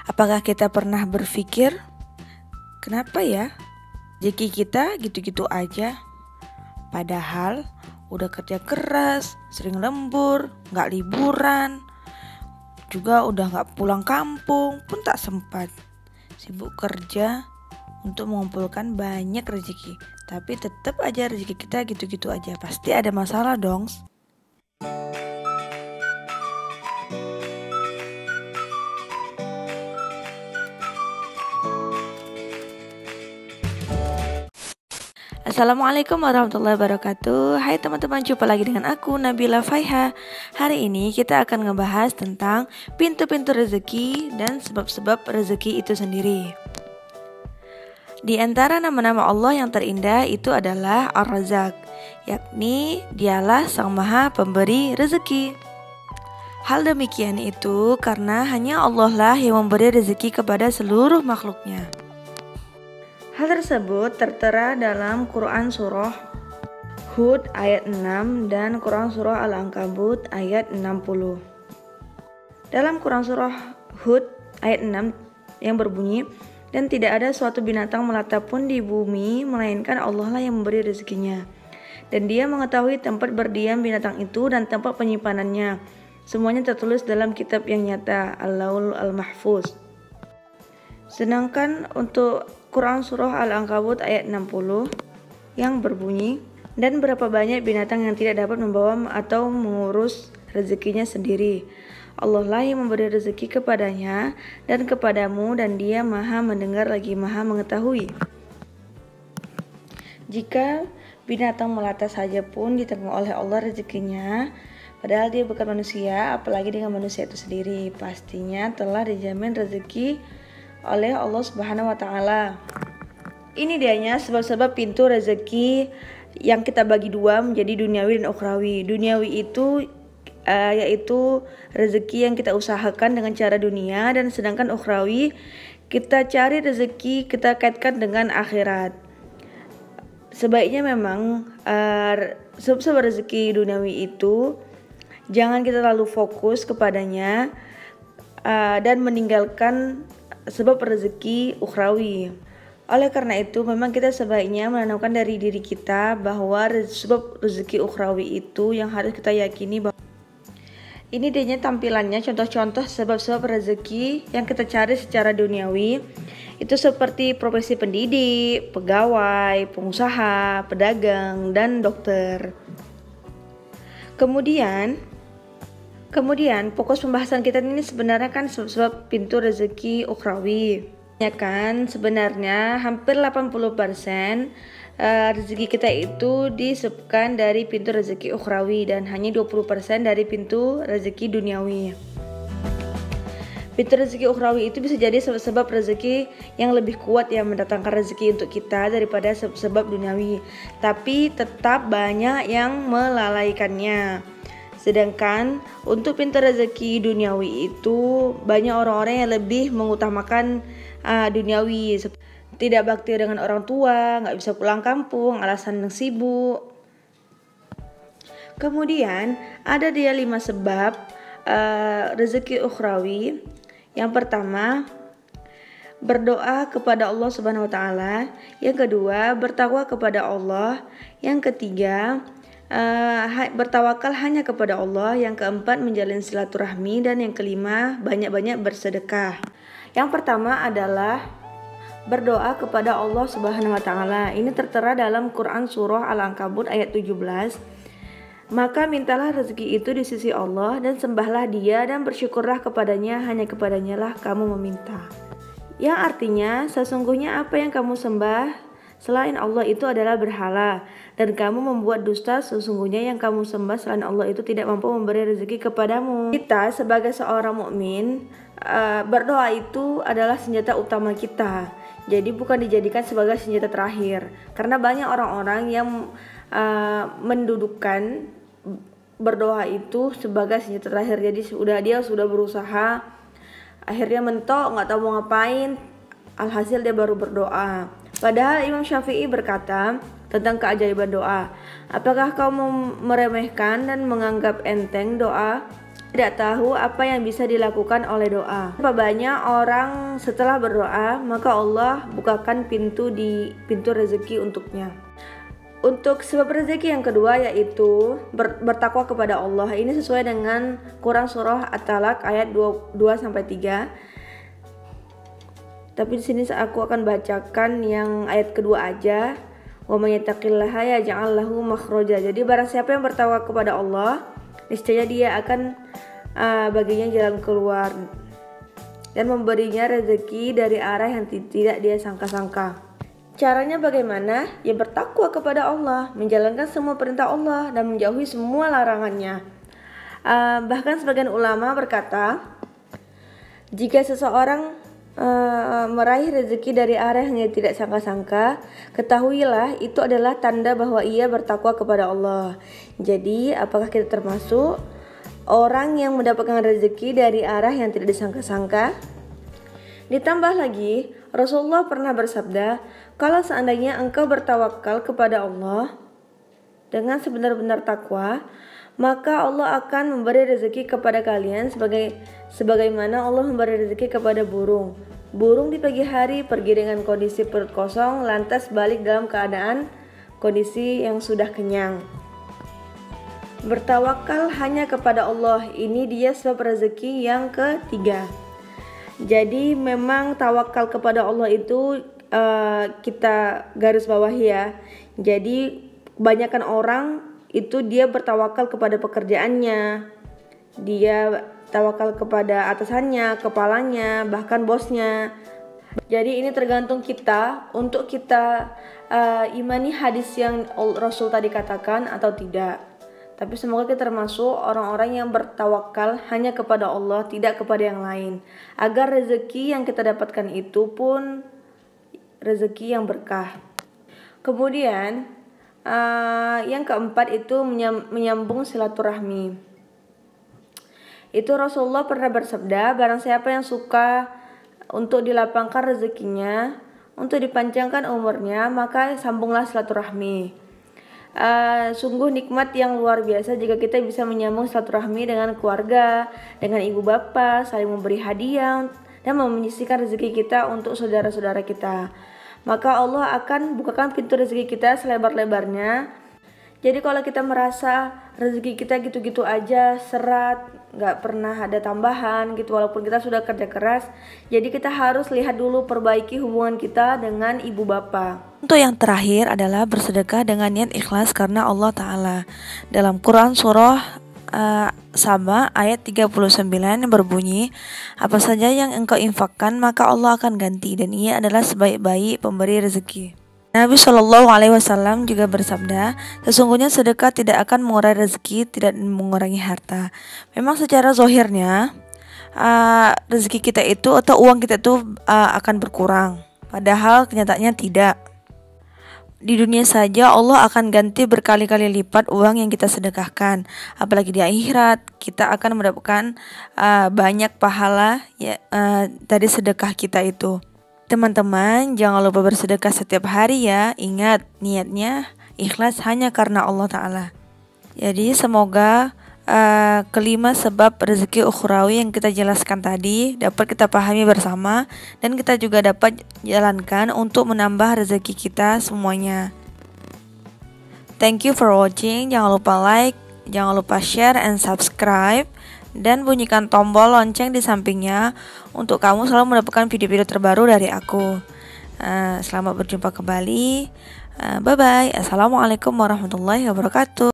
Apakah kita pernah berpikir, kenapa ya rezeki kita gitu-gitu aja? Padahal udah kerja keras, sering lembur, gak liburan, juga udah gak pulang kampung pun tak sempat. Sibuk kerja untuk mengumpulkan banyak rezeki, tapi tetap aja rezeki kita gitu-gitu aja. Pasti ada masalah dong. Assalamualaikum warahmatullahi wabarakatuh. Hai teman-teman, jumpa lagi dengan aku Nabila Faiha. Hari ini kita akan ngebahas tentang pintu-pintu rezeki dan sebab-sebab rezeki itu sendiri. Di antara nama-nama Allah yang terindah itu adalah Ar-Razzaq, yakni dialah Sang Maha Pemberi rezeki. Hal demikian itu karena hanya Allah lah yang memberi rezeki kepada seluruh makhluknya. Hal tersebut tertera dalam Quran Surah Hud ayat 6 dan Quran Surah Al-Ankabut ayat 60. Dalam Quran Surah Hud ayat 6 yang berbunyi, dan tidak ada suatu binatang melata pun di bumi melainkan Allah lah yang memberi rezekinya. Dan dia mengetahui tempat berdiam binatang itu dan tempat penyimpanannya. Semuanya tertulis dalam kitab yang nyata, Al-Laul Al-Mahfuz. Sedangkan untuk Quran Surah Al-Ankabut ayat 60 yang berbunyi, dan berapa banyak binatang yang tidak dapat membawa atau mengurus rezekinya sendiri. Allah lah yang memberi rezeki kepadanya dan kepadamu, dan dia maha mendengar lagi maha mengetahui. Jika binatang melata saja pun ditanggung oleh Allah rezekinya, padahal dia bukan manusia, apalagi dengan manusia itu sendiri, pastinya telah dijamin rezeki oleh Allah Subhanahu wa Ta'ala. Ini dianya sebab-sebab pintu rezeki yang kita bagi dua menjadi duniawi dan ukhrawi. Duniawi itu yaitu rezeki yang kita usahakan dengan cara dunia, dan sedangkan ukhrawi kita cari rezeki kita kaitkan dengan akhirat. Sebaiknya memang sebab rezeki duniawi itu jangan kita terlalu fokus kepadanya dan meninggalkan sebab rezeki ukhrawi. Oleh karena itu memang kita sebaiknya menanamkan dari diri kita bahwa sebab rezeki ukhrawi itu yang harus kita yakini bahwa ini dianya tampilannya, contoh-contoh sebab-sebab rezeki yang kita cari secara duniawi itu seperti profesi pendidik, pegawai, pengusaha, pedagang, dan dokter. Kemudian fokus pembahasan kita ini sebenarnya kan sebab pintu rezeki ukhrawi. Ya kan, sebenarnya hampir 80% rezeki kita itu disebutkan dari pintu rezeki ukhrawi dan hanya 20% dari pintu rezeki duniawi. Pintu rezeki ukhrawi itu bisa jadi sebab rezeki yang lebih kuat yang mendatangkan rezeki untuk kita daripada sebab duniawi, tapi tetap banyak yang melalaikannya. Sedangkan untuk pintu rezeki duniawi itu banyak orang-orang yang lebih mengutamakan duniawi, tidak bakti dengan orang tua, gak bisa pulang kampung, alasan yang sibuk. Kemudian ada dia 5 sebab rezeki ukhrawi. Yang pertama, berdoa kepada Allah Subhanahu wa Ta'ala. Yang kedua, bertakwa kepada Allah. Yang ketiga, bertawakal hanya kepada Allah. Yang keempat, menjalin silaturahmi. Dan yang kelima, banyak-banyak bersedekah. Yang pertama adalah berdoa kepada Allah Subhanahu wa Ta'ala. Ini tertera dalam Quran Surah Al-Ankabut ayat 17. Maka mintalah rezeki itu di sisi Allah dan sembahlah Dia dan bersyukurlah kepadanya, hanya kepadanya lah kamu meminta. Yang artinya sesungguhnya apa yang kamu sembah selain Allah itu adalah berhala, dan kamu membuat dusta. Sesungguhnya yang kamu sembah selain Allah itu tidak mampu memberi rezeki kepadamu. Kita sebagai seorang mukmin, berdoa itu adalah senjata utama kita. Jadi bukan dijadikan sebagai senjata terakhir. Karena banyak orang-orang yang mendudukkan berdoa itu sebagai senjata terakhir. Jadi dia sudah berusaha, akhirnya mentok, nggak tahu mau ngapain, alhasil dia baru berdoa. Padahal Imam Syafi'i berkata tentang keajaiban doa, apakah kau meremehkan dan menganggap enteng doa tidak tahu apa yang bisa dilakukan oleh doa. Berapa banyak orang setelah berdoa maka Allah bukakan pintu rezeki untuknya. Untuk sebab rezeki yang kedua yaitu bertakwa kepada Allah. Ini sesuai dengan Quran surah At-Talaq ayat 2-3. Tapi di sini aku akan bacakan yang ayat kedua aja. Wa may yattaqillaha yaj'al lahu makhraja. Jadi barang siapa yang bertakwa kepada Allah, niscaya dia akan baginya jalan keluar dan memberinya rezeki dari arah yang tidak dia sangka-sangka. Caranya bagaimana? Ya bertakwa kepada Allah, menjalankan semua perintah Allah dan menjauhi semua larangannya. Bahkan sebagian ulama berkata, jika seseorang meraih rezeki dari arah yang tidak sangka-sangka, ketahuilah itu adalah tanda bahwa ia bertakwa kepada Allah. Jadi, apakah kita termasuk orang yang mendapatkan rezeki dari arah yang tidak disangka-sangka? Ditambah lagi, Rasulullah pernah bersabda, kalau seandainya engkau bertawakal kepada Allah dengan sebenar-benar takwa, maka Allah akan memberi rezeki kepada kalian sebagaimana Allah memberi rezeki kepada burung. Burung di pagi hari pergi dengan kondisi perut kosong, lantas balik dalam keadaan kondisi yang sudah kenyang. Bertawakal hanya kepada Allah, ini dia sebab rezeki yang ketiga. Jadi memang tawakal kepada Allah itu kita garis bawahi ya. Jadi kebanyakan orang itu dia bertawakal kepada pekerjaannya, dia tawakal kepada atasannya, kepalanya, bahkan bosnya. Jadi ini tergantung kita untuk kita imani hadis yang Rasul tadi katakan atau tidak. Tapi semoga kita termasuk orang-orang yang bertawakal hanya kepada Allah, tidak kepada yang lain, agar rezeki yang kita dapatkan itu pun rezeki yang berkah. Kemudian yang keempat itu menyambung silaturahmi. Itu Rasulullah pernah bersabda, barang siapa yang suka untuk dilapangkan rezekinya, untuk dipanjangkan umurnya, maka sambunglah silaturahmi. Sungguh nikmat yang luar biasa jika kita bisa menyambung silaturahmi dengan keluarga, dengan ibu bapak, saling memberi hadiah dan menyisihkan rezeki kita untuk saudara-saudara kita. Maka Allah akan bukakan pintu rezeki kita selebar-lebarnya. Jadi kalau kita merasa rezeki kita gitu-gitu aja, serat, gak pernah ada tambahan gitu walaupun kita sudah kerja keras, jadi kita harus lihat dulu, perbaiki hubungan kita dengan ibu bapak. Untuk yang terakhir adalah bersedekah dengan niat ikhlas karena Allah Ta'ala. Dalam Quran surah Saba ayat 39 yang berbunyi, apa saja yang engkau infakkan maka Allah akan ganti, dan ia adalah sebaik-baik pemberi rezeki. Nabi SAW juga bersabda, sesungguhnya sedekah tidak akan mengurangi rezeki, tidak mengurangi harta. Memang secara zahirnya rezeki kita itu atau uang kita itu akan berkurang, padahal kenyataannya tidak. Di dunia saja Allah akan ganti berkali-kali lipat uang yang kita sedekahkan. Apalagi di akhirat kita akan mendapatkan banyak pahala dari sedekah kita itu. Teman-teman, jangan lupa bersedekah setiap hari ya. Ingat, niatnya ikhlas hanya karena Allah Ta'ala. Jadi semoga kelima sebab rezeki ukhrawi yang kita jelaskan tadi dapat kita pahami bersama, dan kita juga dapat jalankan untuk menambah rezeki kita semuanya. Thank you for watching. Jangan lupa like, jangan lupa share and subscribe, dan bunyikan tombol lonceng di sampingnya untuk kamu selalu mendapatkan video-video terbaru dari aku. Selamat berjumpa kembali. Bye bye. Assalamualaikum warahmatullahi wabarakatuh.